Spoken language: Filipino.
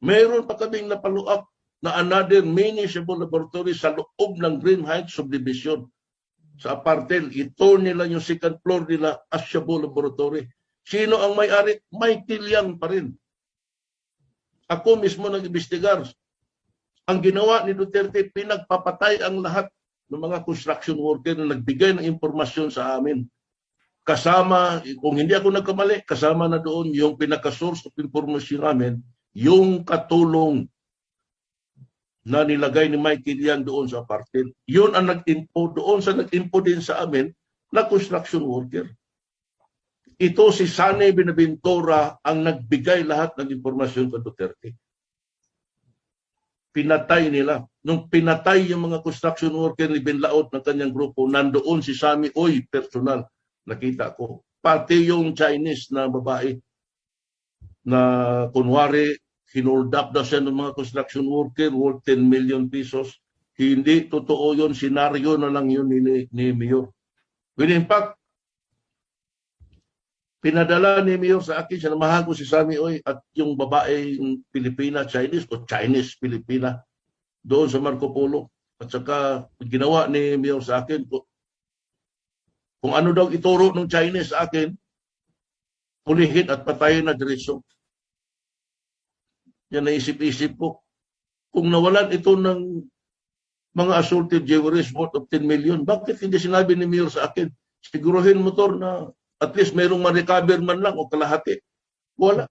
Mayroon pa kaming napaluak na another mini Cebu laboratory sa loob ng Green Heights subdivision. Sa apartel, ito nila yung second floor nila as Cebu laboratory. Sino ang may-ari? Michael Yang pa rin. Ako mismo nag-imbestigar. Ang ginawa ni Duterte, pinagpapatay ang lahat ng mga construction worker na nagbigay ng impormasyon sa amin. Kasama, kung hindi ako nagkamali, kasama na doon yung pinaka-source of information namin, yung katulong na nilagay ni Michael Yang doon sa apartment. Yun ang nag-info doon sa nag-info din sa amin na construction worker. Ito si Sane Binaventura ang nagbigay lahat ng impormasyon sa Duterte. Pinatay nila. Nung pinatay yung mga construction worker ni Binlaot ng kanyang grupo, nandoon si Sami Oy, personal. Nakita ko. Pati yung Chinese na babae na kunwari hinold up daw siya ng mga construction worker worth 10 million pesos. Hindi totoo yun. Senaryo na lang yun ni Mayor. When in fact, pinadala ni Mayor sa akin, siya namahan ko si Sami Oy at yung babae yung Pilipina, Chinese o Chinese Pilipina doon sa Marco Polo. At saka ginawa ni Mayor sa akin, kung ano daw ituro ng Chinese sa akin, pulihin at patayin na diretsyo. Yan naisip-isip ko. Kung nawalan ito ng mga assaulted jewelries worth of 10 million, bakit hindi sinabi ni Mayor sa akin? Siguruhin mo to na at least mayroong ma-recover man lang o kalahati. Wala.